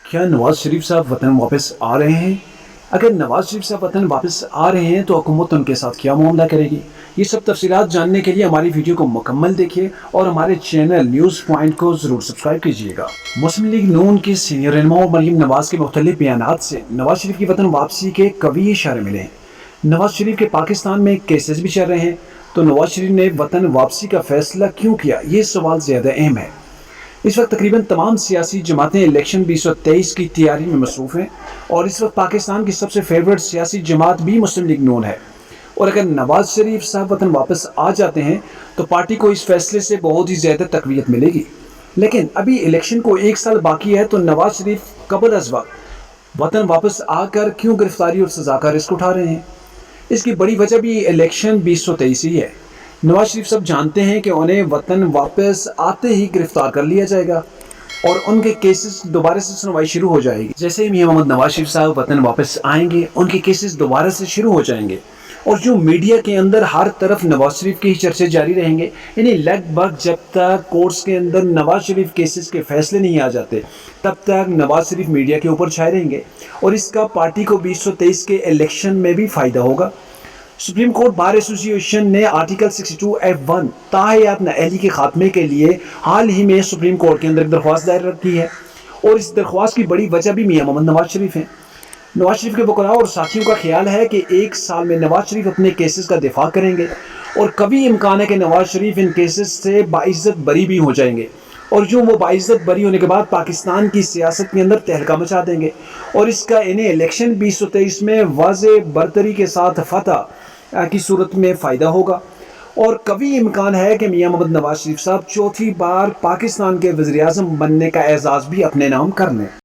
کیا نواز شریف صاحب وطن واپس آ رہے ہیں؟ اگر نواز شریف صاحب وطن واپس آ رہے ہیں تو حکومت ان کے ساتھ کیا معاملہ کرے گی؟ یہ سب تفصیلات جاننے کے لیے ہماری ویڈیو کو مکمل دیکھیے اور ہمارے چینل نیوز پوائنٹ کو ضرور سبسکرائب کیجیے گا۔ مسلم لیگ نون کے سینئر رہنما مریم نواز کے مختلف بیانات سے نواز شریف کی وطن واپسی کے قوی اشارے ملے ہیں۔ نواز شریف کے پاکستان میں کیسز بھی چل رہے ہیں، تو نواز شریف نے وطن واپسی کا فیصلہ کیوں کیا؟ یہ سوال زیادہ اہم ہے۔ اس وقت تقریباً تمام سیاسی جماعتیں الیکشن 2023 کی تیاری میں مصروف ہیں، اور اس وقت پاکستان کی سب سے فیورٹ سیاسی جماعت بھی مسلم لیگ نون ہے۔ اور اگر نواز شریف صاحب وطن واپس آ جاتے ہیں تو پارٹی کو اس فیصلے سے بہت ہی زیادہ تقویت ملے گی۔ لیکن ابھی الیکشن کو 1 سال باقی ہے، تو نواز شریف قبل از وقت وطن واپس آ کر کیوں گرفتاری اور سزا کا رسک اٹھا رہے ہیں؟ اس کی بڑی وجہ بھی الیکشن 2023 ہی ہے۔ نواز شریف صاحب جانتے ہیں کہ انہیں وطن واپس آتے ہی گرفتار کر لیا جائے گا اور ان کے کیسز دوبارہ سے سنوائی شروع ہو جائے گی۔ جیسے ہی میاں محمد نواز شریف صاحب وطن واپس آئیں گے، ان کے کیسز دوبارہ سے شروع ہو جائیں گے، اور جو میڈیا کے اندر ہر طرف نواز شریف کے ہی چرچے جاری رہیں گے، یعنی لگ بھگ جب تک کورٹس کے اندر نواز شریف کیسز کے فیصلے نہیں آ جاتے تب تک نواز شریف میڈیا کے اوپر چھائے رہیں گے، اور اس کا پارٹی کو 2023 کے الیکشن میں بھی فائدہ ہوگا۔ سپریم کورٹ بار ایسوسی ایشن نے آرٹیکل 62(f)(1) تاحیات نااہلی کے خاتمے کے لیے حال ہی میں سپریم کورٹ کے اندر ایک درخواست دائر کی ہے، اور اس درخواست کی بڑی وجہ بھی میاں محمد نواز شریف ہیں۔ نواز شریف کے وکلاء اور ساتھیوں کا خیال ہے کہ 1 سال میں نواز شریف اپنے کیسز کا دفاع کریں گے، اور کبھی امکان ہے کہ نواز شریف ان کیسز سے باعزت بری بھی ہو جائیں گے، اور جو وہ باعزت بری ہونے کے بعد پاکستان کی سیاست کے اندر تہلکہ مچا دیں گے، اور اس کا انہیں الیکشن 2023 میں واضح برتری کے ساتھ فتح کی صورت میں فائدہ ہوگا۔ اور کبھی امکان ہے کہ میاں محمد نواز شریف صاحب چوتھی بار پاکستان کے وزیر اعظم بننے کا اعزاز بھی اپنے نام کر لیں۔